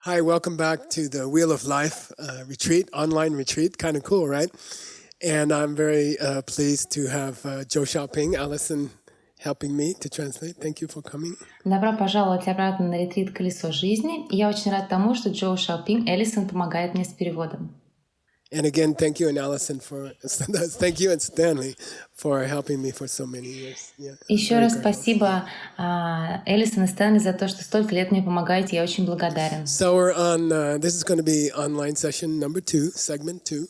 Hi, welcome back to the Wheel of Life retreat, online retreat. Kind of cool, right? And I'm very pleased to have Joe Xiaoping, Allison, helping me to translate. Thank you for coming. Добро пожаловать обратно на ретрит «Колесо жизни». И я очень рад тому, что Джоу Шаопинг Эллисон помогает мне с переводом. And again, thank you and Allison thank you and Stanley for helping me for so many years. Yeah, Еще раз спасибо Эллисон и Стэнли за то, что столько лет мне помогаете. Я очень благодарен. So we're on, this is going to be online session number 2, segment 2.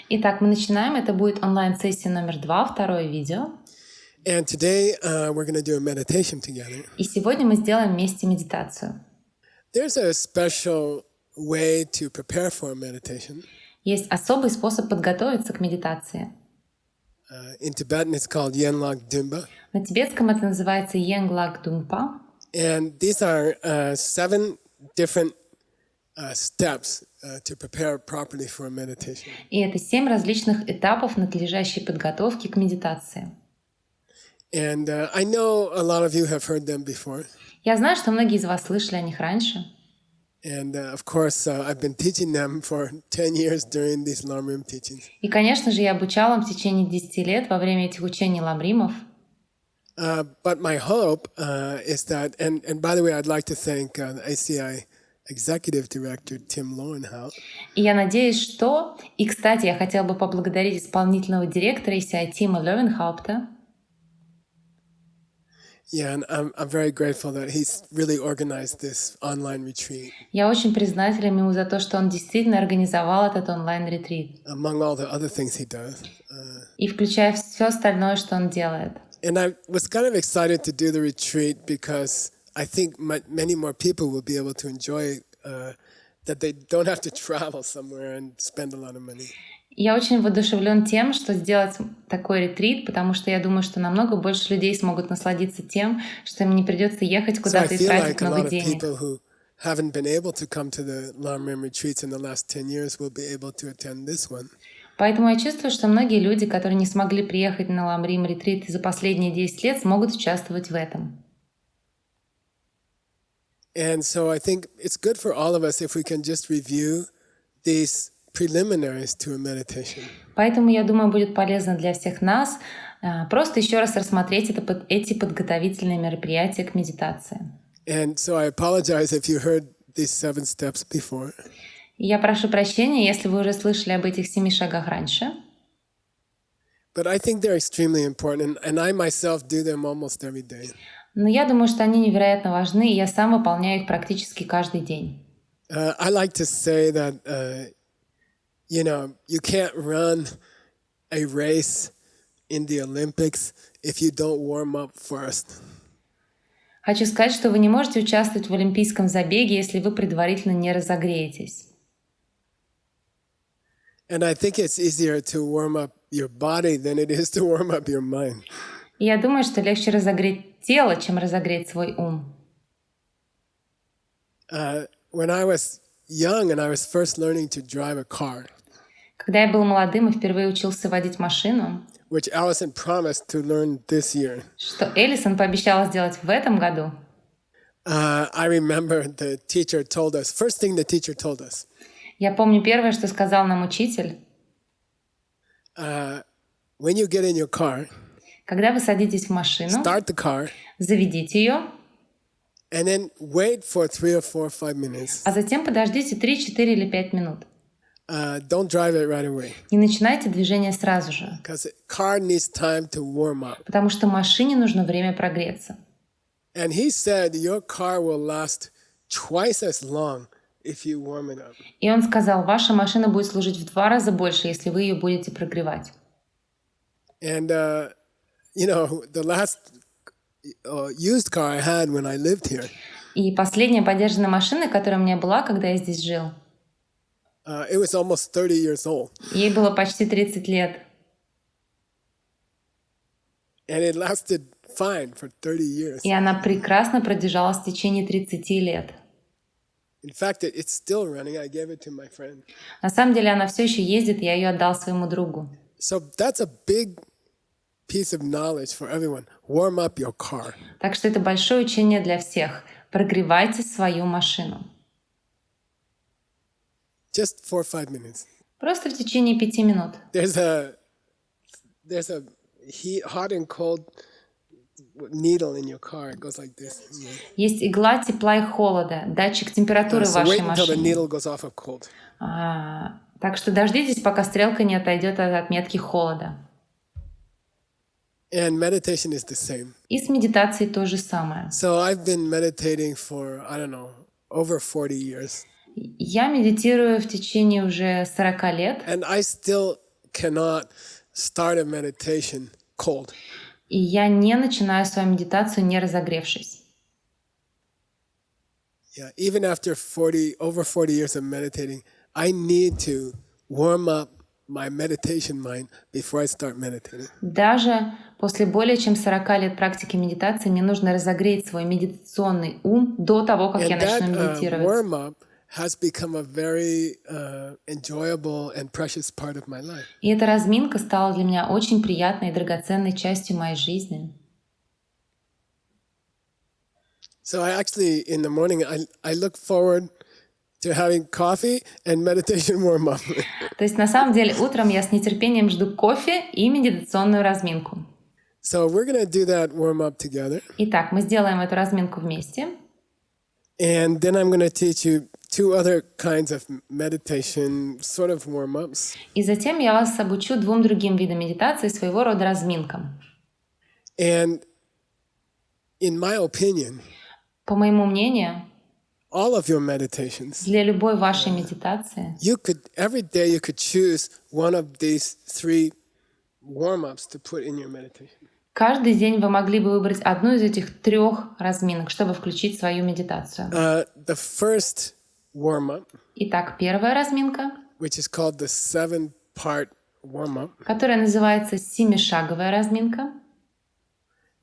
Итак, мы начинаем. Это будет онлайн-сессия номер 2, второе видео. And today we're going to do a meditation together. И сегодня мы сделаем вместе медитацию. There's a special way to prepare for a meditation. Есть особый способ подготовиться к медитации. In Tibetan it's called Yenlag Dumba. На тибетском это называется Yenlag Dumpa. And these are 7 different steps to prepare properly for a meditation. И это 7 различных этапов надлежащей подготовки к медитации. And I know a lot of you have heard them before. Я знаю, что многие из вас слышали о них раньше. And of course, I've been teaching them for 10 years during these Lamrim teachings. И, конечно же, я обучала им в течение 10 лет во время этих учений ламримов. But my hope is that, and by the way, I'd like to thank the ACI Executive Director Tim Lowenhout. И я надеюсь, что... И, кстати, я хотела бы поблагодарить исполнительного директора ACI Тима Левенхаупта. Yeah, and I'm very grateful that he's really organized this online retreat. Я очень признателен ему за то, что он действительно организовал этот онлайн-ретрит. Among all the other things he does. И включая все остальное, что он делает. And I was kind of excited to do the retreat because I think many more people will be able to enjoy that they don't have to travel somewhere and spend a lot of money. Я очень воодушевлен тем, что сделать такой ретрит, потому что я думаю, что намного больше людей смогут насладиться тем, что им не придется ехать куда-то и тратить много денег. Haven't been able to come to the Lamrim retreats in the last 10 years will be able to attend this one. Поэтому я чувствую, что многие люди, которые не смогли приехать на Ламрим ретрит за последние 10 лет, смогут участвовать в этом. And so I think it's good for all of us if we can just review these preliminaries to a meditation. Поэтому, я думаю, будет полезно для всех нас просто еще раз рассмотреть эти подготовительные мероприятия к медитации. And so I apologize if you heard these 7 steps before. Я прошу прощения, если вы уже слышали об этих 7 шагах раньше. But I think they're extremely important, and I myself do them almost every day. Но я думаю, что они невероятно важны, и я сам выполняю их практически каждый день. I like to say that, you can't run a race in the Olympics if you don't warm up first. Хочу сказать, что вы не можете участвовать в олимпийском забеге, если вы предварительно не разогреетесь. And I think it's easier to warm up your body than it is to warm up your mind. И я думаю, что легче разогреть тело, чем разогреть свой ум. When I was young and I was first learning to drive a car, когда я был молодым и впервые учился водить машину, which Allison promised to learn this year, что Эллисон пообещала сделать в этом году, I remember the teacher told us, first thing the teacher told us, я помню первое, что сказал нам учитель, when you get in your car, когда вы садитесь в машину, start the car, заведите ее, and then wait for 3 or 4 or 5 minutes. А затем подождите 3, 4 или 5 минут. Don't drive it right away. Не начинайте движение сразу же. Because the car needs time to warm up. Потому что машине нужно время прогреться. And he said your car will last twice as long if you warm it up. И он сказал, ваша машина будет служить в 2 раза больше, если вы ее будете прогревать. And the last used car I had when I lived here. И последняя подержанная машина, которая у меня была, когда я здесь жил, it was almost 30 years old. Ей было почти 30 лет. And it lasted fine for 30 years. И она прекрасно продержалась в течение 30 лет. In fact, it's still running. I gave it to my friend. На самом деле она все еще ездит, я ее отдал своему другу. So that's a big piece of knowledge for everyone. Warm up your car. Так что это большое учение для всех. Прогревайте свою машину. Just 4 or 5 minutes. Просто в течение 5 минут. There's a hot and cold needle in your car. It goes like this. Есть игла тепла и холода, датчик температуры в So вашей wait until the машине. needle goes off of cold. Так что дождитесь, пока стрелка не отойдет от отметки холода. And meditation is the same. И с медитацией то же самое. So I've been meditating for, I don't know, over 40 years. Я медитирую в течение уже 40 лет, And I still cannot start a meditation cold. и я не начинаю свою медитацию, не разогревшись. Yeah, even after over 40 years of meditating, I need to warm up my meditation mind before I start meditating. Даже после более чем 40 лет практики медитации мне нужно разогреть свой медитационный ум до того, как я And начну that медитировать. warm-up has become a very enjoyable and precious part of my life. И эта разминка стала для меня очень приятной и драгоценной частью моей жизни. So I actually, in the morning, I look forward to having coffee and meditation warm-up. То есть на самом деле утром я с нетерпением жду кофе и медитационную разминку. So we're going to do that warm-up together. Итак, мы сделаем эту разминку вместе. And then I'm going to teach you 2 other kinds of meditation, sort of warm-ups. И затем я вас обучу 2 другим видам медитации, своего рода разминкам. And in my opinion, По моему мнению, all of your meditations, для любой вашей медитации every day you could choose one of these 3 warm-ups to put in your meditation. каждый день вы могли бы выбрать одну из этих 3 разминок, чтобы включить в свою медитацию. The first warm-up, Итак, первая разминка, which is called the 7-part warm-up, которая называется 7-шаговая разминка.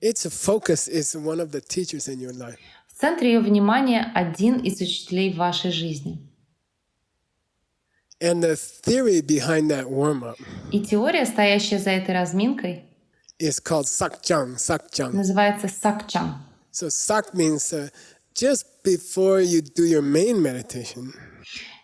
its focus is one of the teachers in your life. В центре ее внимания один из учителей в вашей жизни. And the theory behind that warm-up И теория, стоящая за этой разминкой, is called sakjang. называется сакчан. So sak means just before you do your main meditation,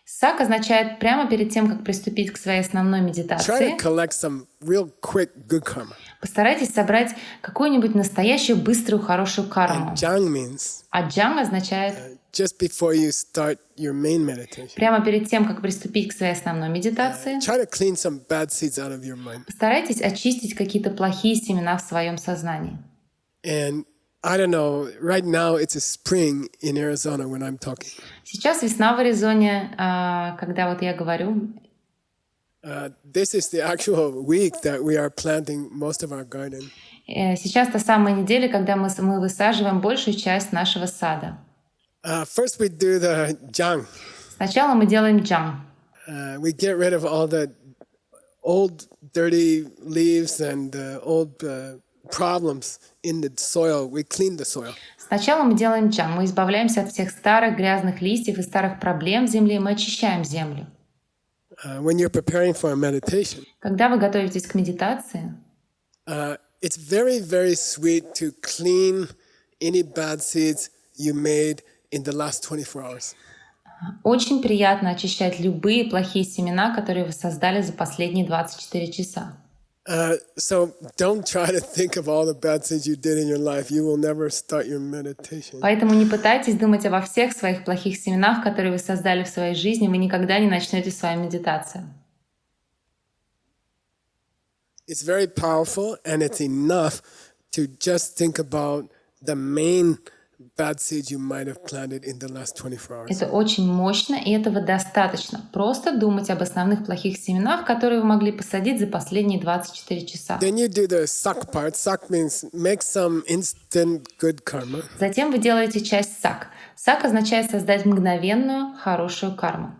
Сак означает прямо перед тем, как приступить к своей основной try to медитации, collect some real quick good karma. постарайтесь собрать какую-нибудь настоящую, быструю, хорошую карму. And jang means А джанг означает just before you start your main meditation. прямо перед тем, как приступить к своей основной медитации, Try to clean some bad seeds out of your mind. постарайтесь очистить какие-то плохие семена в своем сознании. And I don't know, right now it's a spring in Arizona when I'm talking. Сейчас весна в Аризоне, когда вот я говорю. This is the actual week that we are planting most of our garden. Сейчас та самая неделя, когда мы высаживаем большую часть нашего сада. First we do the jang. Сначала мы делаем джанг. We get rid of all the old dirty leaves and old problems in the soil. We clean the soil. Сначала мы делаем джанг. Мы избавляемся от всех старых грязных листьев и старых проблем в земле, и мы очищаем землю. When you're preparing for a meditation, Когда вы готовитесь к медитации, it's very, very sweet to clean any bad seeds you made in the last 24 hours. очень приятно очищать любые плохие семена, которые вы создали за последние 24 часа. So don't try to think of all the bad things you did in your life. You will never start your meditation. Поэтому не пытайтесь думать обо всех своих плохих семенах, которые вы создали в своей жизни, вы никогда не начнете свою медитацию. It's very powerful, and it's enough to just think about the main bad seeds you might have planted in the last 24 hours. Это очень мощно, и этого достаточно. Просто думать об основных плохих семенах, которые вы могли посадить за последние 24 часа. Then you do the sak part. Sak means make some instant good karma. Затем вы делаете часть сак. Сак означает создать мгновенную, хорошую карму.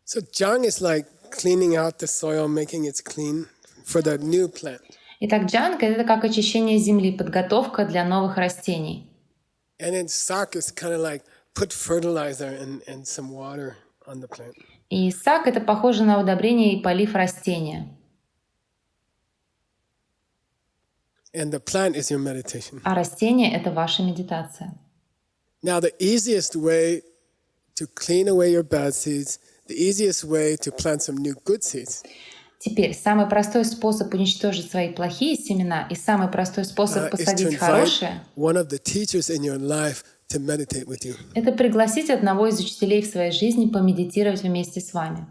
So jang is like cleaning out the soil, making it clean for the new plant. Итак, джанг — это как очищение земли, подготовка для новых растений. And then sak is kind of like put fertilizer and some water on the plant. И сак — это похоже на удобрение и полив растения. And the plant is your meditation. А растение — это ваша медитация. Now, the easiest way to clean away your bad seeds, the easiest way to plant some new good seeds Теперь самый простой способ уничтожить свои плохие семена и самый простой способ is to посадить invite хорошие one of the teachers in your life to meditate with you. это пригласить одного из учителей в своей жизни помедитировать вместе с вами.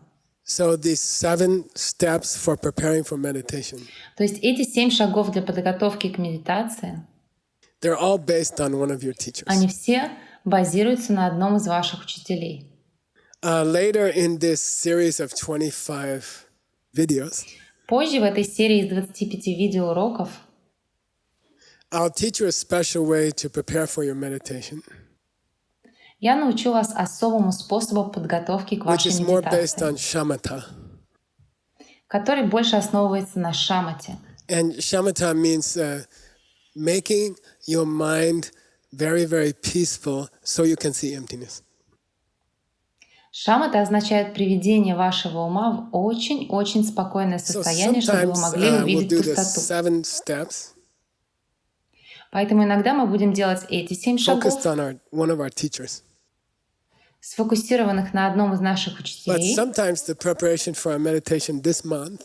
So these 7 steps for preparing for meditation, То есть эти 7 шагов для подготовки к медитации, they're all based on one of your teachers. они все базируются на одном из ваших учителей. Later in this series of 25 videos, Позже в этой серии из 25 видеоуроков I'll teach you a special way to prepare for your meditation, я научу вас особому способу подготовки к which вашей is more based медитации, on shamatha. который больше основывается на шамате. And shamatha means making your mind very, very peaceful so you can see emptiness. Шамата означает приведение вашего ума в очень-очень спокойное So состояние, чтобы вы sometimes могли we'll увидеть do the пустоту. 7 steps Поэтому иногда мы будем делать эти 7 шагов, focused on one of our teachers. сфокусированных на одном из наших But учителей. sometimes the preparation for our meditation this month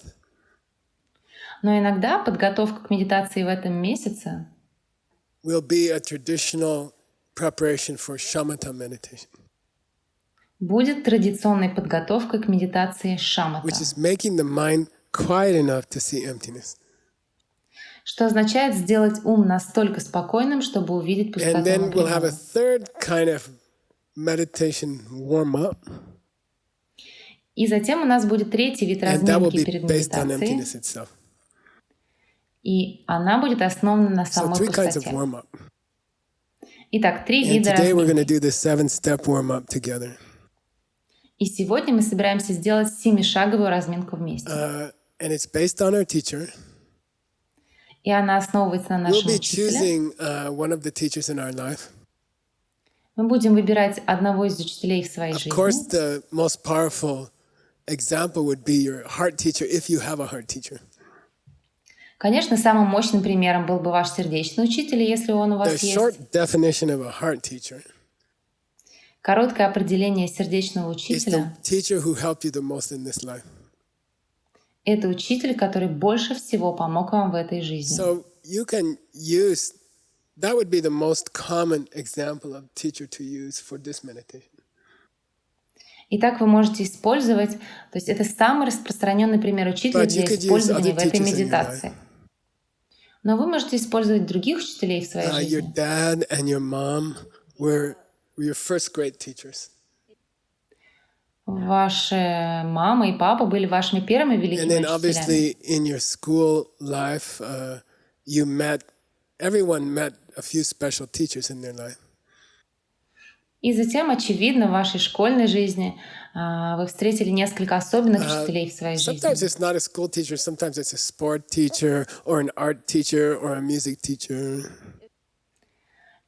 Но иногда подготовка к медитации в этом месяце will be a traditional preparation for shamatha meditation, будет традиционной подготовкой к медитации шамата, which is making the mind quiet enough to see emptiness. что означает сделать ум настолько спокойным, чтобы увидеть пустоту And then внутри we'll have a него. third kind of meditation warm-up, И затем у нас будет третий вид and that will разминки be перед based on медитацией, emptiness itself. и она будет основана на So самой 3 kinds of пустоте. warm-up. Итак, 3 And вида today we're going to разминки. do the 7-step warm-up together. И сегодня мы собираемся сделать 7-шаговую разминку вместе. And it's based on our teacher. И она основывается на We'll нашем be учителе. choosing one of the teachers in our life. Мы будем выбирать одного из учителей в своей Of course, жизни. the most powerful example would be your heart teacher if you have a heart teacher. Конечно, самым мощным примером был бы ваш сердечный учитель, если он у The вас есть. short definition of a heart teacher Короткое определение сердечного is the учителя teacher who helped you the most in this life. — это учитель, который больше всего помог вам в этой жизни. So you can use, that would be the most common example of teacher to use for this meditation. Итак, вы можете использовать, то есть это самый распространенный пример учителя But для you could use использования other в этой teachers in your медитации. Но вы можете использовать других учителей в своей Your жизни. dad and your mom were your first great teachers. Ваши мама и папа были вашими первыми And великими then учителями. obviously in your school life, everyone met a few special teachers in their life. И затем, очевидно, в вашей школьной жизни вы встретили несколько особенных учителей в своей Sometimes жизни. it's not a school teacher, sometimes it's a sport teacher or an art teacher or a music teacher.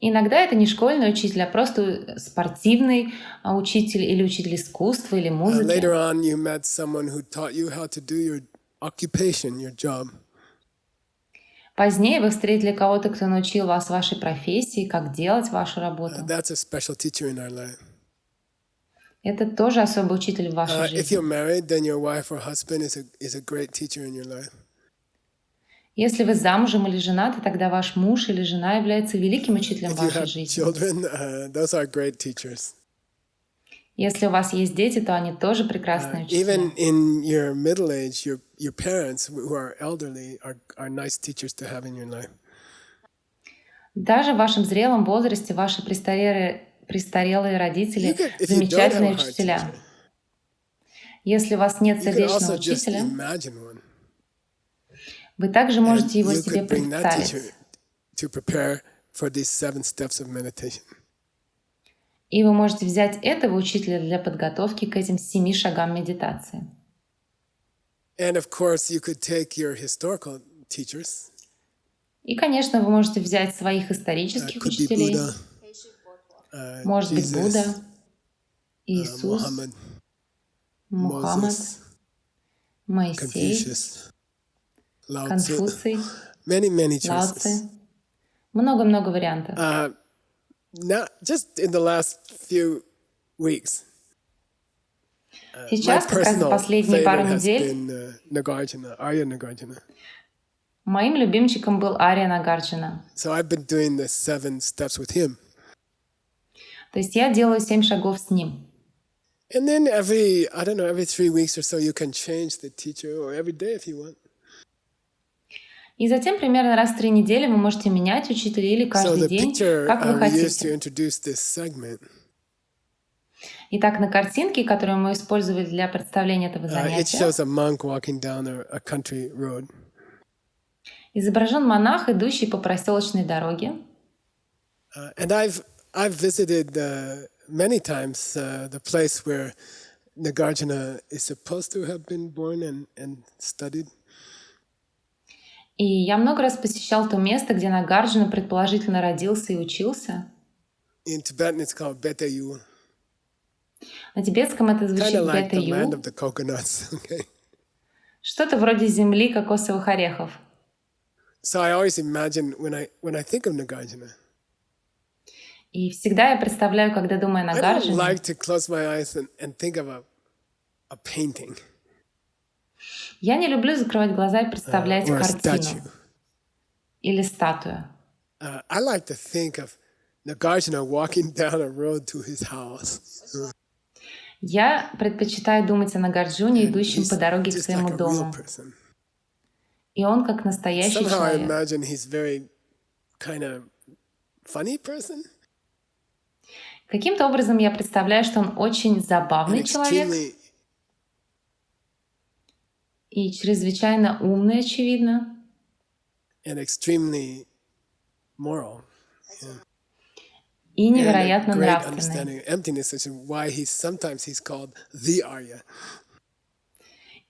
Иногда это не школьный учитель, а просто спортивный учитель или учитель искусства или музыки. Later on, you met someone who taught you how to do your occupation, your job. Позднее вы встретили кого-то, кто научил вас вашей профессии, как делать вашу работу. That's a special teacher in our life. Это тоже особый учитель в вашей If you're жизни. married, then your wife or husband is a great teacher in your life. Если вы замужем или женаты, тогда ваш муж или жена является великим учителем в If you вашей have жизни. children, those are great teachers. Если у вас есть дети, то они тоже прекрасные учителя. Even in your middle age, your parents who are elderly are nice teachers to have in your life. Даже в вашем зрелом возрасте ваши престарелые родители You could, if you don't have замечательные a heart учителя. teacher, Если у вас нет you could сердечного also just учителя, imagine one. вы также And можете его you себе could bring that teacher представить. to prepare for these 7 steps of meditation. И вы можете взять этого учителя для подготовки к этим 7 шагам медитации. And of course, you could take your historical teachers. И, конечно, вы можете взять своих исторических Could be учителей. Buddha, Может быть, Jesus, Будда, Иисус, Muhammad, Мухаммад, Moses, Моисей, Confucius, Lao Tzu. Конфуций, Many Лао choices. Цзы. Много-много вариантов. Now, just in the last few weeks. My Сейчас, как раз за personal последние пару favorite has недель, been Nagarjuna, Arya Nagarjuna. моим любимчиком был Ария Нагарджуна. So I've been doing the 7 steps with him. То есть я делаю 7 шагов с ним. And then every 3 weeks or so, you can change the teacher, or every day if you want. И затем примерно раз в 3 недели вы можете менять учителя или So каждый the день, picture как вы we used to хотите. introduce this segment, Итак, на картинке, которую мы использовали для представления этого it занятия, shows a monk walking down a country road. изображен монах, идущий по проселочной дороге. And I've visited many times the place where Nagarjuna is supposed to have been born and studied. И я много раз посещал то место, где Нагарджуна предположительно родился и учился. In Tibetan, it's called Betayu, На тибетском это kind звучит of like the land Бета-Ю, of the coconuts. Okay, что-то вроде земли кокосовых орехов. so I always imagine when I think of Nagarjuna, И всегда я представляю, когда думаю о I don't Нагарджуне, like to close my eyes and think of a painting я не люблю закрывать глаза и представлять or a картину statue. или статую. I like to think of Nagarjuna walking down a road to his house. Я предпочитаю думать о Нагарджуне, идущем He's по дороге к just like своему a real дому. person. И он как настоящий Somehow I человек. imagine he's very kind of funny person Каким-то образом я представляю, что он очень and забавный человек extremely и чрезвычайно умный, очевидно, moral и and a невероятно great нравственный. understanding of emptiness, which is why sometimes he's called the Arya.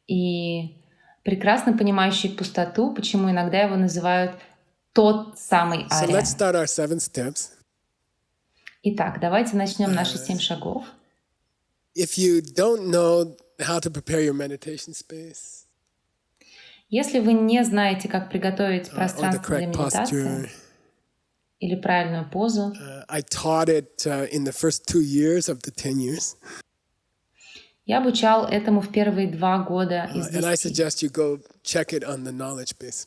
И прекрасно понимающий пустоту, почему иногда его называют тот самый So Ария. let's start our 7 steps. Итак, давайте начнем наши 7 шагов. If you don't know how to prepare your meditation space Если вы не знаете, как приготовить or the пространство для correct медитации posture, или правильную позу, I taught it in the first 2 years of the 10 years. я обучал этому в первые 2 года из And I 10. suggest you go check it on the knowledge base.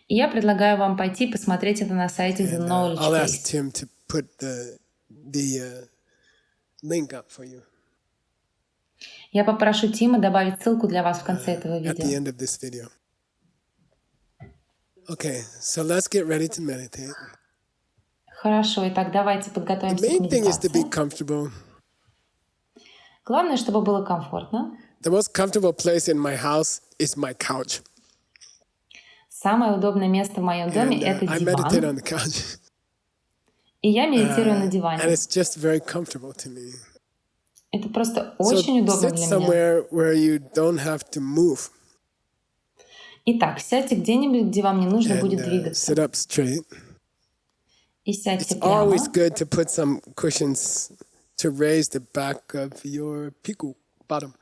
И я предлагаю вам пойти посмотреть это на сайте The And Knowledge I'll ask Base. Tim to put the link up for you Я попрошу Тима добавить ссылку для вас в конце этого at the видео. end of this video. Okay, so let's get ready to meditate. Хорошо, итак, давайте The подготовимся к main thing is to be медитации. comfortable. Главное, чтобы было комфортно. The most comfortable place in my house is my couch. Самое удобное место в моем доме And это I meditate диван. on the couch. И я медитирую на And диване. it's just very comfortable to me. Это просто So очень удобно sit для меня. somewhere where you don't have to move Итак, сядьте где-нибудь, где вам не нужно and будет двигаться. sit up straight. И сядьте It's прямо. always good to put some cushions to raise the back of your piku bottom.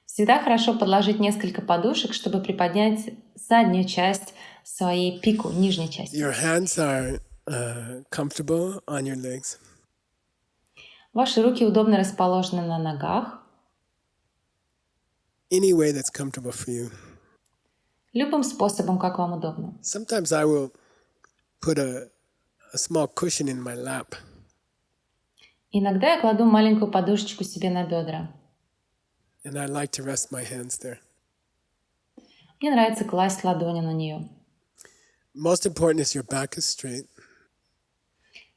Всегда хорошо подложить несколько подушек, чтобы приподнять заднюю часть своей пику, нижней части. Your hands are comfortable on your legs. Ваши руки удобно расположены на ногах. Any way that's comfortable for you. Любым способом, как вам удобно. Sometimes I will put a small cushion in my lap. Иногда я кладу маленькую подушечку себе на бедра. And I like to rest my hands there. Мне нравится класть ладони на нее. Most important is your back is straight.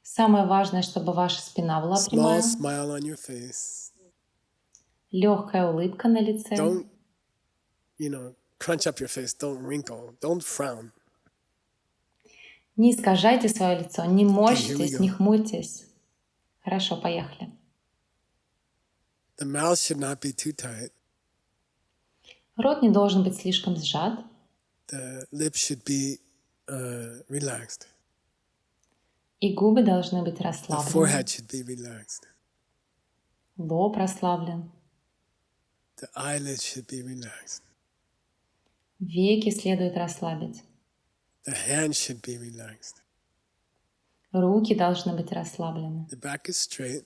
Самое важное, чтобы ваша спина была Small прямая. smile on your face. Легкая улыбка на лице. Don't, crunch up your face. Don't wrinkle. Don't frown. Не искажайте свое лицо, не here we морщитесь, go. не хмурьтесь. Хорошо, поехали. The mouth should not be too tight. Рот не должен быть слишком сжат. The lips should be relaxed. И губы должны быть The расслаблены. forehead should be relaxed. Лоб расслаблен. The eyelids should be relaxed. Веки следует расслабить. The hands should be relaxed. Руки должны быть расслаблены. The back is straight.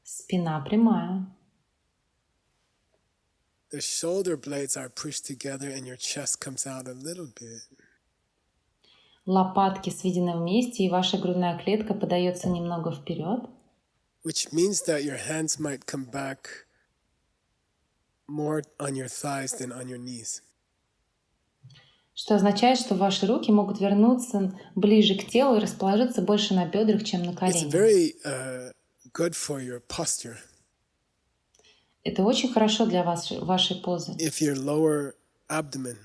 Спина прямая. The shoulder blades are pushed together and your chest comes out a little bit. Лопатки сведены вместе, и ваша грудная клетка подается немного вперед. Which means that your hands might come back more on your thighs than on your knees. Что означает, что ваши руки могут вернуться ближе к телу и расположиться больше на бедрах, чем на It's коленях. very good for your posture. Это очень хорошо для вашей позы. If your lower abdomen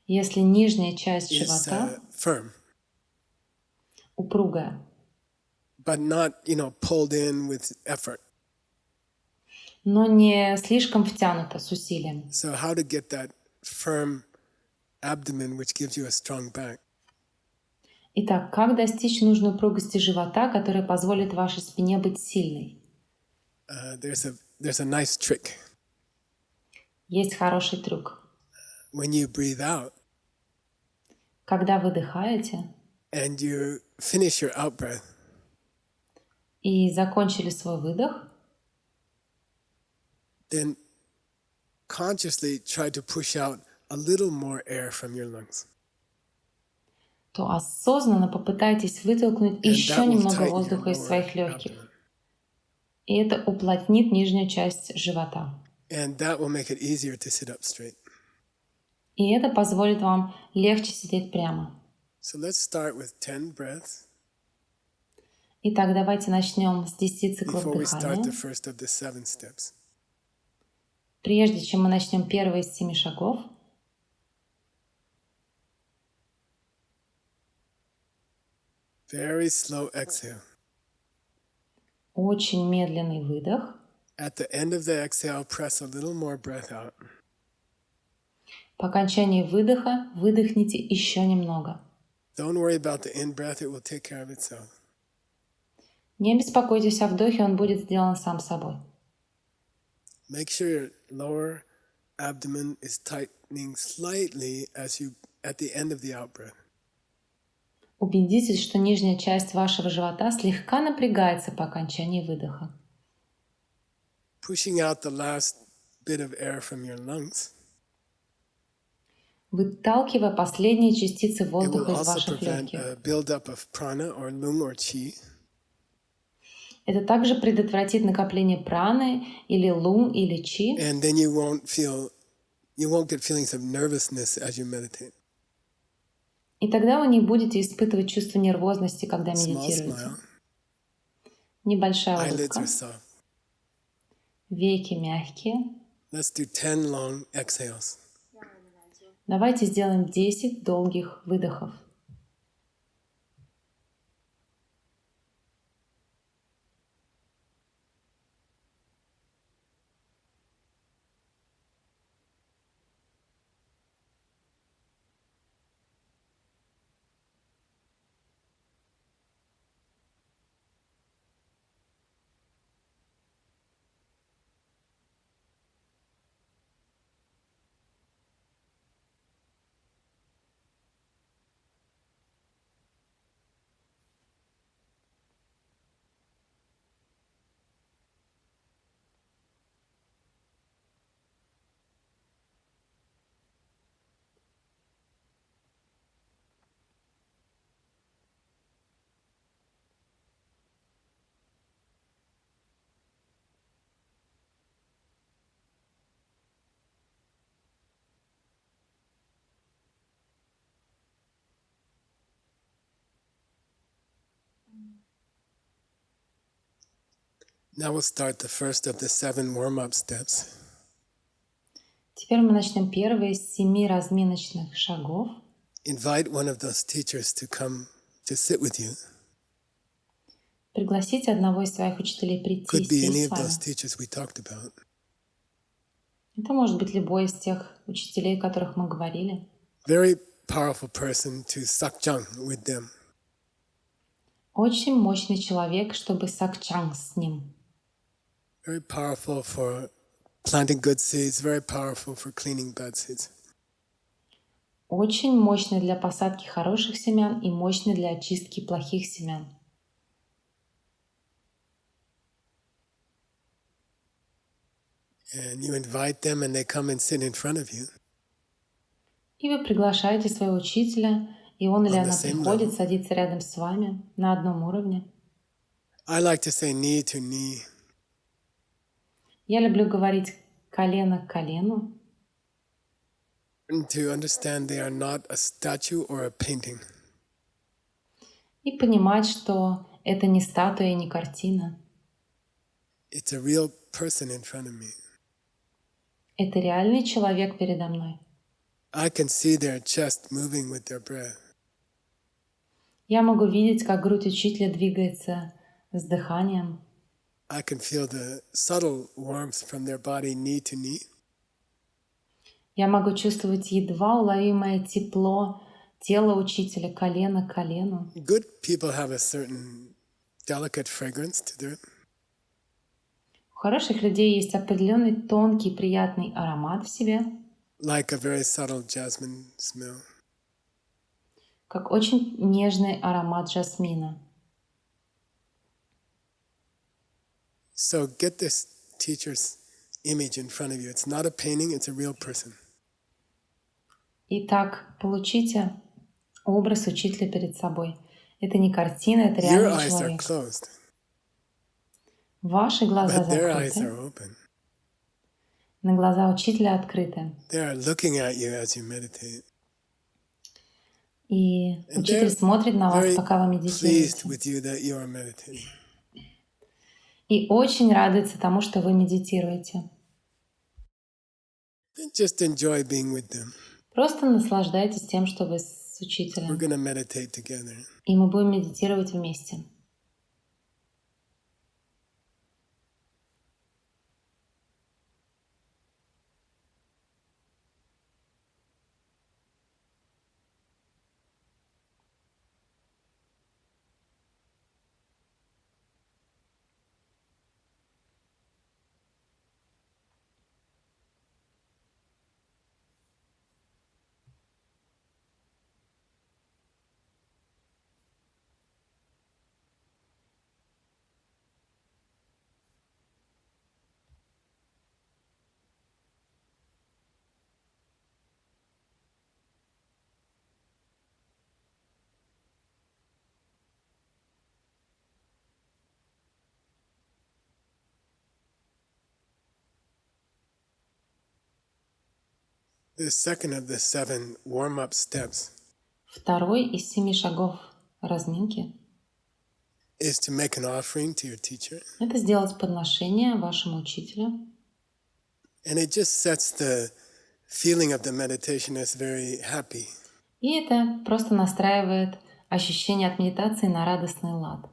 Если нижняя часть is живота firm, упругая, but not, pulled in with effort. но не слишком втянута с усилием. So how to get that firm abdomen, which gives you a strong back? Итак, как достичь нужной упругости живота, которая позволит вашей спине быть сильной? There's a nice trick. Есть хороший трюк. When you breathe out Когда выдыхаете and you finish your out breath, и закончили свой выдох, then consciously try to push out a little more air from your lungs. то осознанно попытайтесь вытолкнуть And еще that will немного tighten your воздуха из lower своих легких. abdomen. И это уплотнит нижнюю часть живота. And that will make it easier to sit up straight. И это позволит вам легче сидеть прямо. So let's start with 10 breaths Итак, давайте начнем с 10 циклов before we start the дыхания. first of the 7 steps. Прежде чем мы начнем первый из 7 шагов, Very slow exhale. очень медленный выдох. At the end of the exhale, press a little more breath out. По окончании выдоха выдохните еще немного. Don't worry about the in breath, it will take care of itself. Не беспокойтесь о вдохе, он будет сделан сам собой. Make sure your lower abdomen is tightening slightly at the end of the out breath. Убедитесь, что нижняя часть вашего живота слегка напрягается по окончании выдоха. Pushing out the last bit of air from your lungs, Выталкивая последние частицы it will воздуха из also ваших prevent легких. a buildup of prana or lung or chi. Это также предотвратит накопление праны или лун или чи. And then you won't get feelings of nervousness as you meditate. И тогда вы не будете испытывать чувство нервозности, когда Small медитируете. smile, Небольшая eyelids улыбка, are soft. веки мягкие. Let's do 10 long exhales. Давайте сделаем 10 долгих выдохов. Now we'll start the first of the 7 warm-up steps. Теперь мы начнем первый из 7 разминочных шагов. Invite one of those teachers to come to sit with you. Пригласите одного из своих учителей прийти и Could be any сесть с of those вами. teachers we talked about. Это может быть любой из тех учителей, о которых мы говорили. Very powerful person to sakjang with them. Очень мощный человек, чтобы сакчанг с ним. Very powerful for planting good seeds, very powerful for cleaning bad seeds. очень мощный для посадки хороших семян и мощный для очистки плохих семян. And you invite them and they come and sit in front of you И вы приглашаете своего учителя, и он или on the она same приходит, level. садится рядом с вами на одном уровне. I like to say knee to knee. Я люблю говорить колено к колену, And to understand they are not a statue or a painting. и понимать, что это не статуя и не картина. It's a real person in front of me. Это реальный человек передо мной. I can see their chest moving with their breath. Я могу видеть, как грудь учителя двигается с дыханием. I can feel the subtle warmth from their body knee to knee. Я могу чувствовать едва уловимое тепло тела учителя колено к колену. Good people have a certain delicate fragrance to them. У хороших людей есть определенный тонкий приятный аромат в себе, Like a very subtle jasmine smell. как очень нежный аромат жасмина. So get this teacher's image in front of you. It's not a painting, it's a real person. Итак, получите образ учителя перед собой. Это не картина, это Your реальный eyes are человек. closed, Ваши глаза but their eyes закрыты, are open. но глаза учителя открыты. They are looking at you as you meditate. И And учитель they're смотрит на вас, very пока вы pleased медитируете. with you that you are meditating. И очень радуется тому, что вы медитируете. And just enjoy being with them. Просто наслаждайтесь тем, что вы с We're учителем. going to meditate together. И мы будем медитировать вместе. The second of the 7 warm-up steps Второй из 7 шагов разминки is to make an offering to your teacher. — это сделать подношение вашему учителю. And it just sets the feeling of the meditation as very happy. И это просто настраивает ощущение от медитации на радостный лад.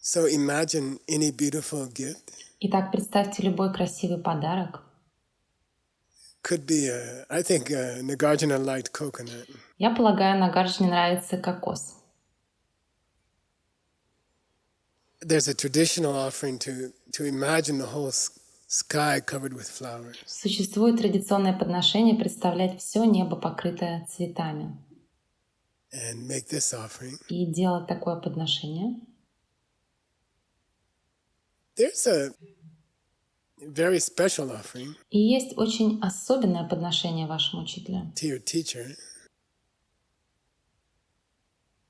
So imagine any beautiful gift. Итак, представьте любой красивый подарок. Could be, I think, Nagarjuna liked coconut. Я полагаю, Нагарджуне нравится кокос. There's a traditional offering to imagine the whole sky covered with flowers. Существует традиционное подношение представлять все небо, покрытое цветами. And make this offering. И делать такое подношение. There's a very special offering И есть очень особенное подношение вашему учителю. to your teacher.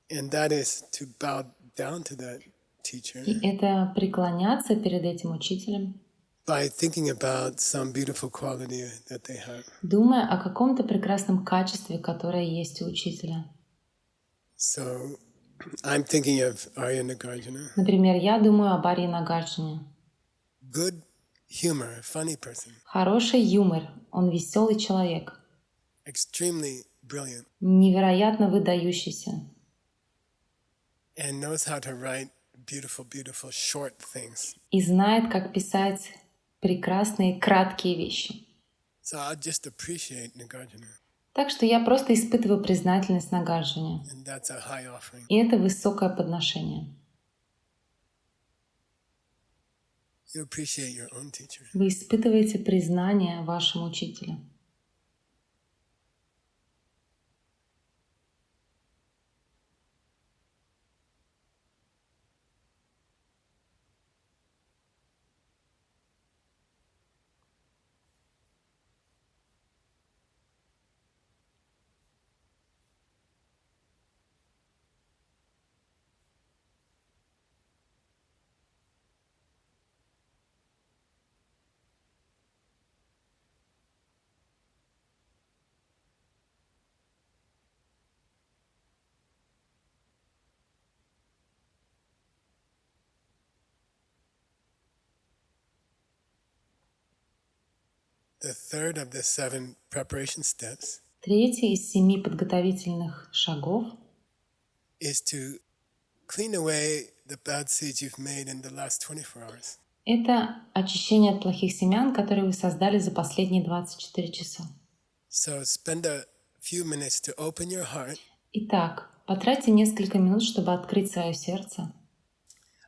And that is to bow down to that teacher И это преклоняться перед этим учителем, by thinking about some beautiful quality that they have. думая о каком-то прекрасном качестве, которое есть у учителя. So I'm thinking of Arya Nagarjuna. Например, я думаю об Арье Нагарджуне. Good humor, funny person, Хороший юмор, он веселый человек, extremely brilliant, невероятно выдающийся and knows how to write beautiful, beautiful short things. и знает, как писать прекрасные краткие вещи. So I just appreciate Nagarjuna, Так что я просто испытываю признательность Нагарджуне. and that's a high offering. И это высокое подношение. You appreciate your own teacher. Вы испытываете признание вашему учителю. the third of the 7 preparation steps Третий из 7 подготовительных шагов is to clean away the bad seeds you've made in the last 24 hours. — это очищение от плохих семян, которые вы создали за последние 24 часа. So spend a few minutes to open your heart. Итак, потратьте несколько минут, чтобы открыть свое сердце.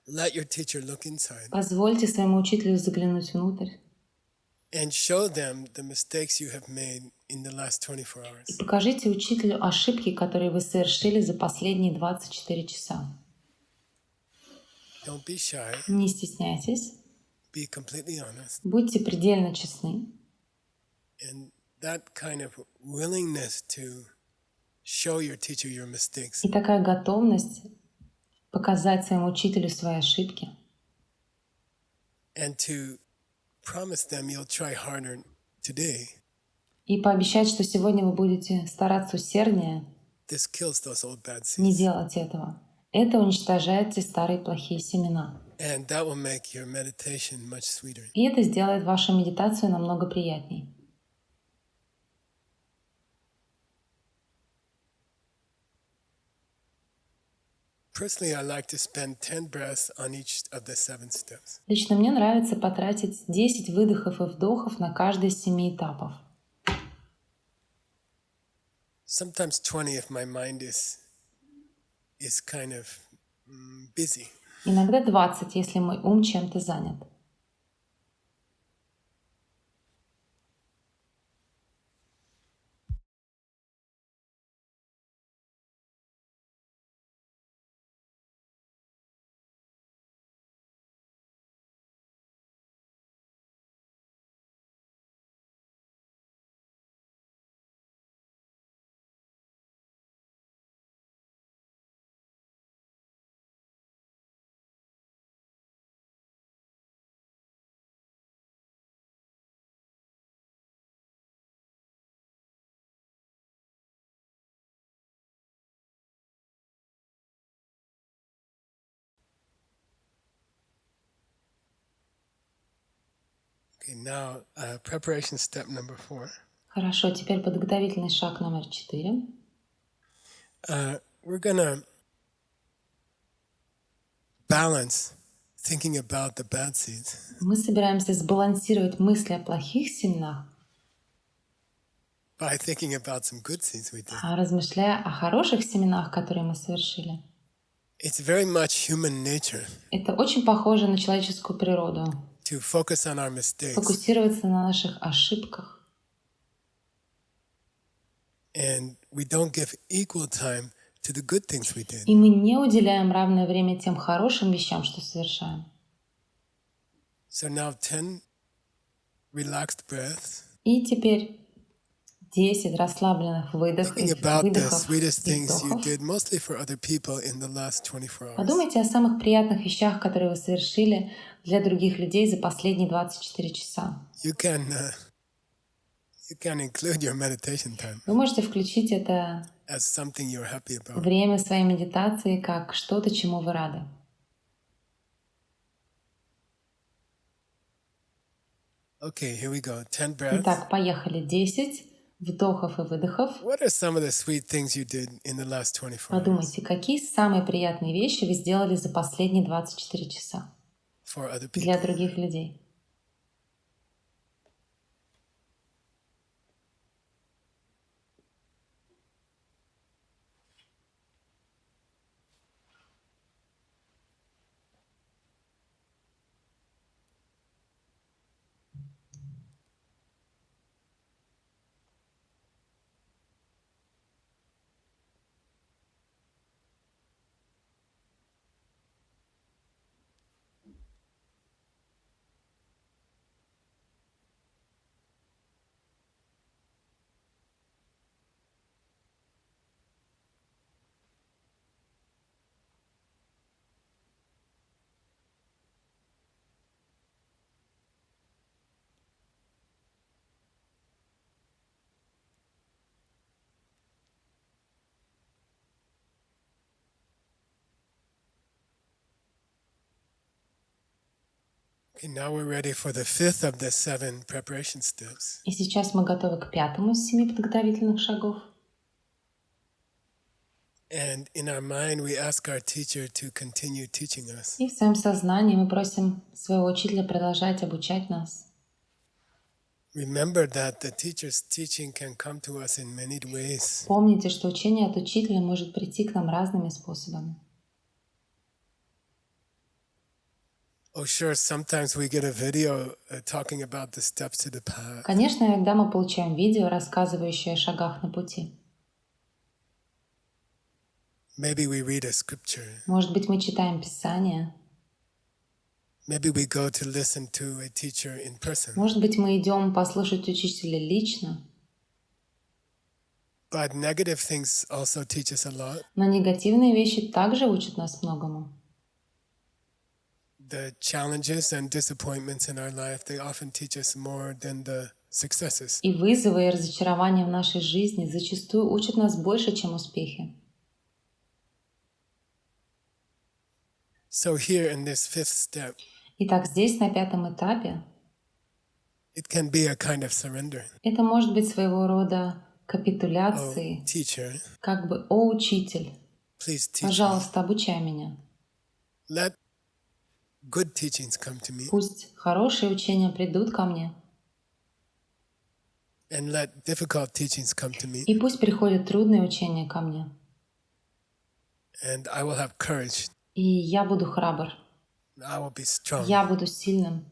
Let your teacher look inside Позвольте своему учителю заглянуть внутрь and show them the mistakes you have made in the last 24 и hours. покажите учителю ошибки, которые вы совершили за последние 24 часа. Don't be shy. Не стесняйтесь, Be completely honest. будьте предельно честны. And that kind of willingness to show your teacher your mistakes И такая готовность показать своему учителю свои ошибки and to promise them you'll try harder today. и пообещать, что сегодня вы будете стараться усерднее, This kills those old bad не seeds. делать этого. Это уничтожает те старые плохие семена. And that will make your meditation much sweeter. И это сделает вашу медитацию намного приятней. Personally, I like to spend 10 breaths on each of the 7 steps. Лично мне нравится потратить 10 выдохов и вдохов на каждый из 7 этапов. Sometimes 20 if my mind is kind of busy. Иногда 20, если мой ум чем-то занят. Okay, now preparation step number 4. Хорошо, теперь подготовительный шаг номер 4. We're gonna balance thinking about the bad seeds Мы собираемся сбалансировать мысли о плохих семенах, by thinking about some good seeds we did. размышляя о хороших семенах, которые мы совершили. It's very much human nature Это очень похоже на человеческую природу. to focus on our mistakes. Фокусироваться на наших ошибках. And we don't give equal time to the good things we did. И мы не уделяем равное время тем хорошим вещам, что совершаем. So now 10 relaxed breaths. И теперь 10 расслабленных выдохов, Thinking about the выдохов sweetest и things you вдохов. did, mostly for other people in the last 24 hours. Подумайте о самых приятных вещах, которые вы совершили для других людей за последние 24 часа. You can include your meditation time Вы можете включить это as something you're happy about. время своей медитации как что-то, чему вы рады. Okay, here we go. 10 breaths. Итак, поехали. 10 вдохов и выдохов. What are some of the sweet things you did in the last 24 hours Подумайте, какие самые приятные вещи вы сделали за последние 24 часа for other для people? других людей. Okay, now we're ready for the fifth of the seven preparation steps. И сейчас мы готовы к пятому из 7 подготовительных шагов. And in our mind, we ask our teacher to continue teaching us. И в своем сознании мы просим своего учителя продолжать обучать нас. Remember that the teacher's teaching can come to us in many ways. Помните, что учение от учителя может прийти к нам разными способами. Oh, sure, sometimes we get a video talking about the steps to the path. Конечно, иногда мы получаем видео, рассказывающее о шагах на пути. Maybe we read a scripture. Может быть, мы читаем Писание. Maybe we go to listen to a teacher in person. Может быть, мы идем послушать учителя лично. But negative things also teach us a lot. Но негативные вещи также учат нас многому. The challenges and disappointments in our life, they often teach us more than the successes. И вызовы и разочарования в нашей жизни зачастую учат нас больше, чем успехи. So here in this fifth step, Итак, здесь, на пятом этапе, it can be a kind of surrender. это может быть своего рода Oh, капитуляцией, teacher, как бы «О, учитель, please teach me. пожалуйста, обучай меня». Let good teachings come to me, Пусть хорошие учения придут ко мне, and let difficult teachings come to me, и пусть приходят трудные учения ко мне, and I will have courage. и я буду храбр, I will be strong. я буду сильным,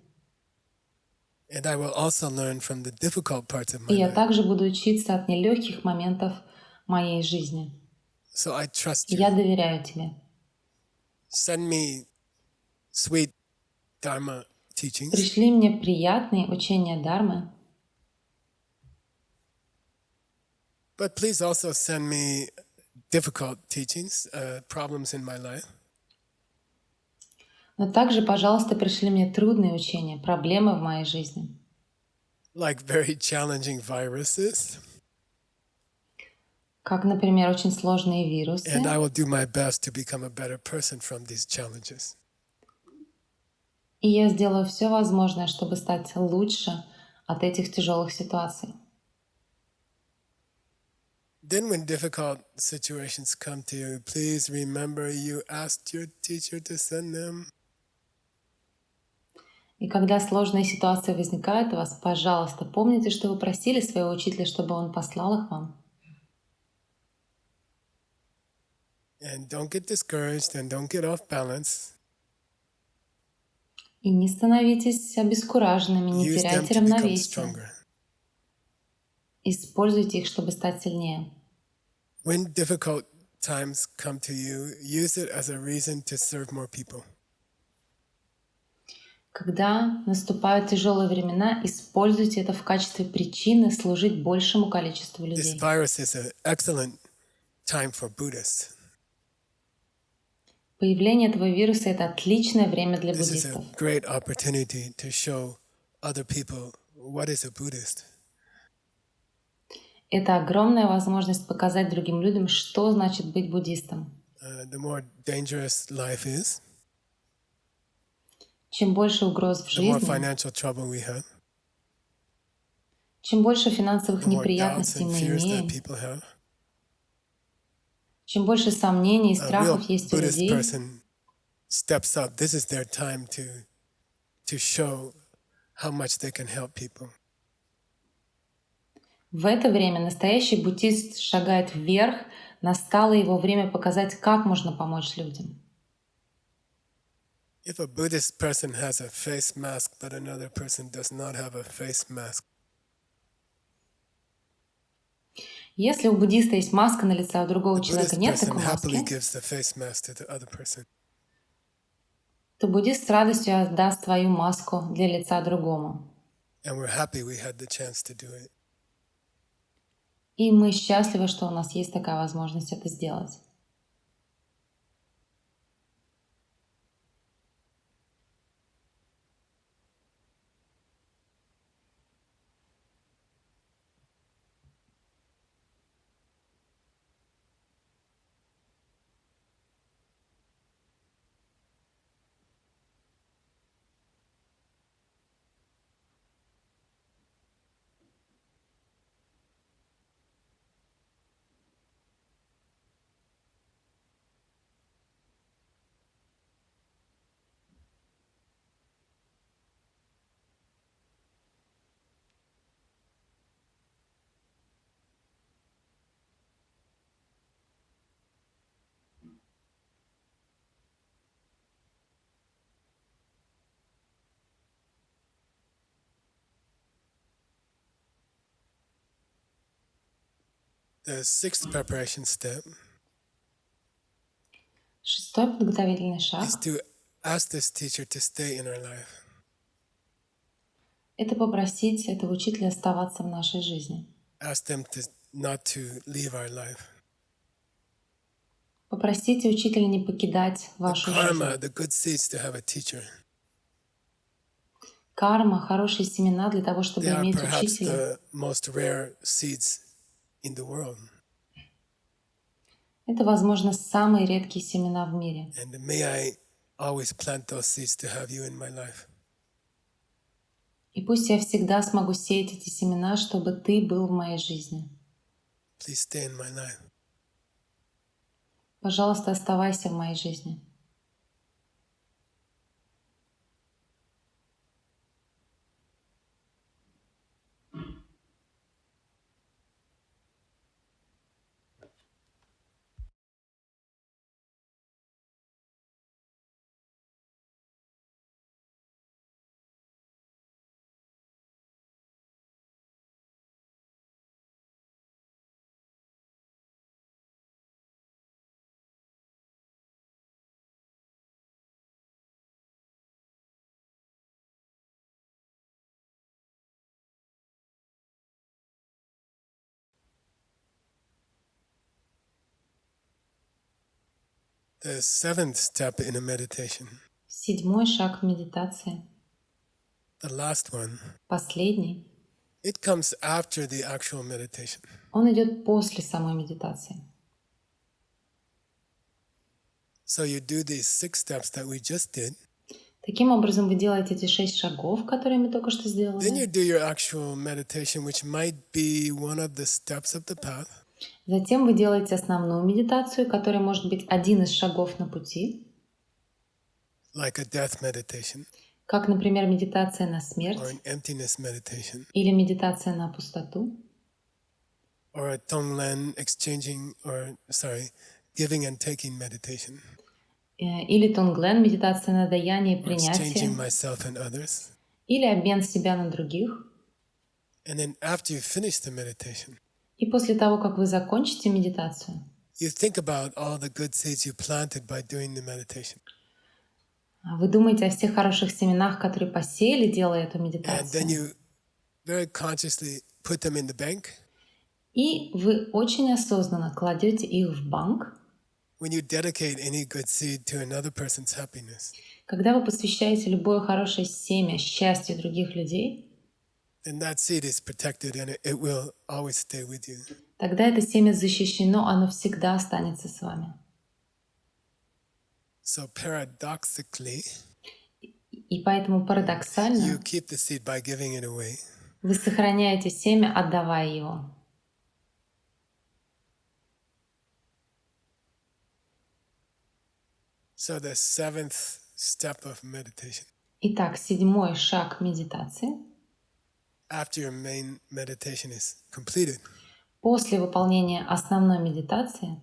And I will also learn from the difficult parts of my и я life. также буду учиться от нелегких моментов моей жизни. So I trust Я you. доверяю тебе. Send me sweet Dharma teachings, Пришли мне приятные учения Дharмы, but please also send me difficult teachings, problems in my life. но также, пожалуйста, пришли мне трудные учения, проблемы в моей жизни, Like very challenging viruses, как, например, очень сложные вирусы, and I will do my best to become a better person from these challenges. и я сделаю все возможное, чтобы стать лучше от этих тяжелых ситуаций. Then when difficult situations come to you, please remember you asked your teacher to send them. И когда сложные ситуации возникают у вас, пожалуйста, помните, что вы просили своего учителя, чтобы он послал их вам. And don't get discouraged and don't get off balance. И не становитесь обескураженными, не Use them теряйте to become равновесие. stronger. Используйте их, чтобы стать сильнее. When difficult times come to you, use it as a reason to serve more people. Когда наступают тяжелые времена, используйте это в качестве причины служить большему количеству This людей. virus is an excellent time for Buddhists. Появление этого вируса — это отличное время для This is a буддистов. great opportunity to show other people what is a Buddhist. Это огромная возможность показать другим людям, что значит быть буддистом. The more dangerous life is, Чем больше угроз в the more жизни, financial trouble we have, чем больше финансовых the more doubts неприятностей and мы fears that имеем, people have. чем больше сомнений и A real страхов есть у Buddhist людей, person steps up. This is their time to show how much they can help people. в это время настоящий буддист шагает вверх, настало его время показать, как можно помочь людям. If a Buddhist person has a face mask, but another person does not have a face mask, Если у буддиста есть маска на лице, а у другого the человека Buddhist нет person такой happily маски, gives the face mask to the other person. то буддист с радостью отдаст свою маску для лица другому. And we're happy we had the chance to do it. И мы счастливы, что у нас есть такая возможность это сделать. The sixth preparation step 6-й подготовительный is шаг to ask this teacher to stay in our life. — это попросить этого учителя оставаться в нашей жизни. Ask them not to leave our life. Попросите учителя не покидать The вашу жизнь. karma, the good seeds to have a teacher. Карма, хорошие семена для того, чтобы They are иметь perhaps учителя. the most rare seeds in the world. Это, возможно, самые редкие семена в мире. And may I always plant those seeds to have you in my life. И пусть я всегда смогу сеять эти семена, чтобы ты был в моей жизни. Please stay in my life. Пожалуйста, оставайся в моей жизни. The seventh step in a meditation, 7-й шаг в медитации, the last one, последний, it comes after the actual meditation. он идет после самой медитации. So you do these 6 steps that we just did. Таким образом, вы делаете эти 6 шагов, которые мы только что Then you сделали. do your actual meditation, which might be one of the steps of the path. Затем вы делаете основную медитацию, которая может быть один из шагов на пути, Like a death meditation как, например, медитация на or смерть an emptiness meditation или медитация на пустоту, or a Tonglen giving and taking meditation или тонглен, медитация на даяние и or exchanging принятие, myself and others. или обмен себя на других. And then after you finish the meditation, И после того, как вы закончите медитацию, you think about all the good seeds you planted by doing the meditation. вы думаете о всех хороших семенах, которые посеяли, делая эту And then медитацию. you very consciously put them in the bank. И вы очень осознанно кладете их в банк. When you dedicate any good seed to another person's happiness, Когда вы посвящаете любое хорошее семя счастью других людей, then that seed is protected and it will always stay with you. тогда это семя защищено, оно всегда останется с вами. So paradoxically, И поэтому you парадоксально keep the seed by giving it away. вы сохраняете семя, отдавая его. So the seventh step of meditation, Итак, 7-й шаг медитации. after your main meditation is completed, После выполнения основной медитации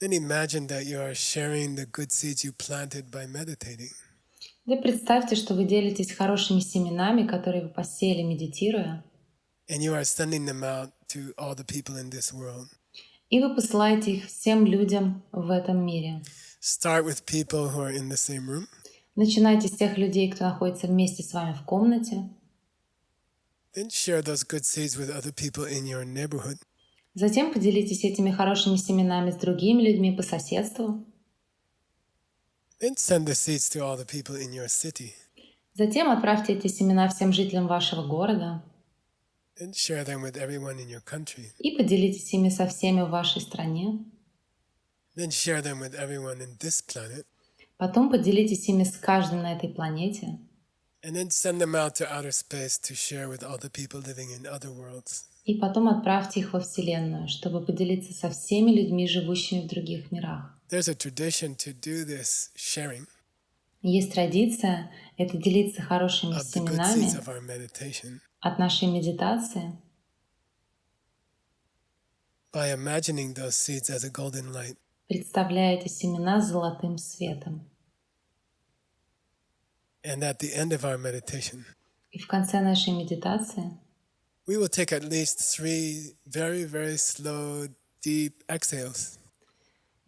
then imagine that you are sharing the good seeds you planted by meditating. вы представьте, что вы делитесь хорошими семенами, которые вы посеяли, медитируя, And you are sending them out to all the people in this world. и вы посылаете их всем людям в этом мире. Start with people who are in the same room. Начинайте с тех людей, кто находится вместе с вами в комнате. Then share those good seeds with other people in your neighborhood. Затем поделитесь этими хорошими семенами с другими людьми по соседству. Then send the seeds to all the people in your city. Затем отправьте эти семена всем жителям вашего города Then share them with everyone in your country. и поделитесь ими со всеми в вашей стране. Then share them with everyone in this planet. Потом поделитесь ими с каждым на этой планете. And then send them out to outer space to share with all the people living in other worlds. И потом отправьте их во Вселенную, чтобы поделиться со всеми людьми, живущими в других мирах. There's a tradition to do this sharing Есть традиция — это делиться хорошими of the good семенами seeds of our meditation от нашей медитации, by imagining those seeds as a golden light. представляя эти семена золотым светом. And at the end of our meditation, И в конце нашей медитации We will take at least 3 very, very slow, deep exhales.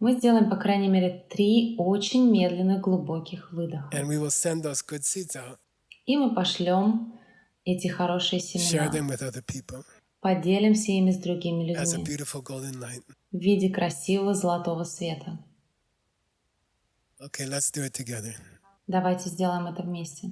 Мы сделаем, по крайней мере, 3 очень медленных глубоких выдоха. And we will send those good seeds out. И мы пошлем эти хорошие Share семена, them with other people поделимся ими с другими as a людьми beautiful golden light. в виде красивого золотого света. Okay, let's do it together. Давайте сделаем это вместе.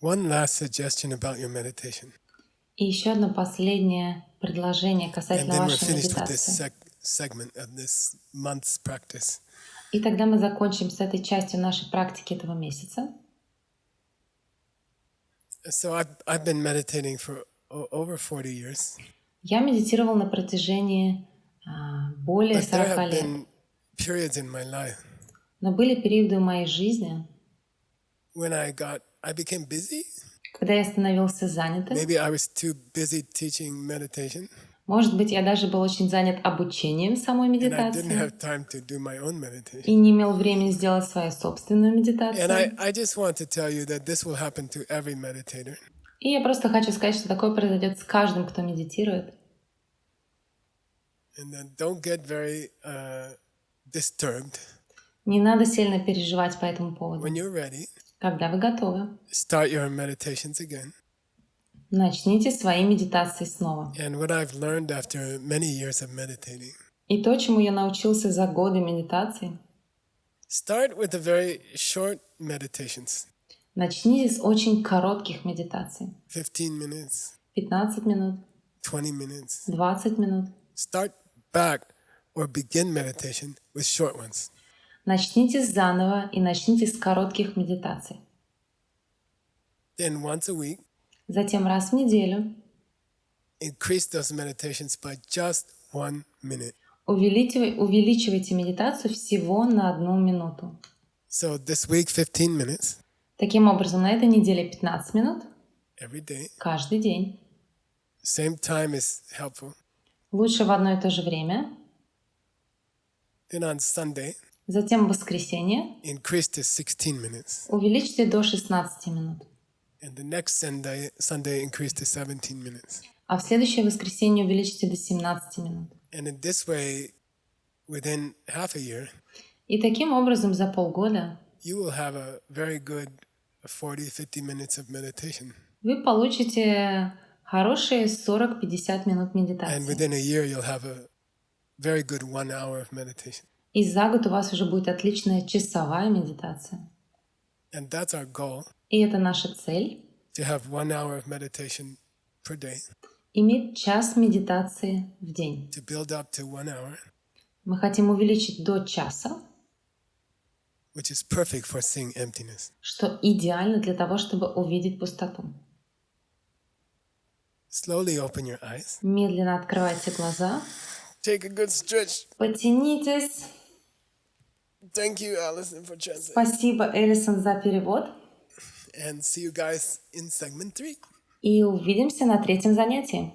One last suggestion about your meditation. И еще одно последнее предложение And касательно then we're вашей finished with this медитации. segment of this month's practice. И тогда мы закончим с этой частью нашей практики этого месяца. So I've been meditating for over 40 years. Я медитировал на протяжении более But there 40 have лет. been periods in my life Но были периоды в моей жизни, when I became busy. когда я становился занятым. Maybe I was too busy teaching meditation, Может быть, я даже был очень занят обучением самой and I didn't медитации have time to do my own и meditation. не имел времени сделать свою собственную And медитацию. I just want to tell you that this will happen to every meditator. И я просто хочу сказать, что такое произойдет с каждым, кто медитирует. And then don't get very disturbed. Не надо сильно переживать по этому поводу. When you're ready, Когда вы готовы, start your meditations again. начните свои медитации снова. And what I've learned after many years of meditating, И то, чему я научился за годы медитации, start with the very short meditations, начните с очень коротких медитаций. 15 minutes, 15 минут, 20 minutes. 20 минут. Start back or begin meditation with short ones. Начните заново и начните с коротких медитаций. Then once a week, Затем раз в неделю increase those meditations by just 1 minute. увеличивайте медитацию всего на 1 минуту. So this week, 15 minutes Таким образом, на этой неделе 15 минут every day. каждый день. Same time is helpful. Лучше в одно и то же время. Then on Sunday, Затем в воскресенье increase to 16 minutes. увеличьте до 16 минут. And the next Sunday increase to 17 minutes. А в следующее воскресенье увеличьте до 17 минут. And in this way, within half a year, И таким образом за полгода you will have a very good 40-50 minutes of meditation. вы получите хорошие 40-50 минут And медитации. within a year, you'll have a very good 1 hour of meditation. И за год у вас уже будет отличная часовая медитация. And that's our goal, И это наша цель to have 1 hour of meditation per day, — иметь час медитации в день. to build up to 1 hour, Мы хотим увеличить до часа, which is perfect for seeing emptiness. что идеально для того, чтобы увидеть пустоту. Slowly open your eyes. Медленно открывайте глаза, Take a good stretch. потянитесь. Thank you, Allison, for translating. Спасибо, Элисон, за перевод. And see you guys in segment 3. И увидимся на 3-м занятии.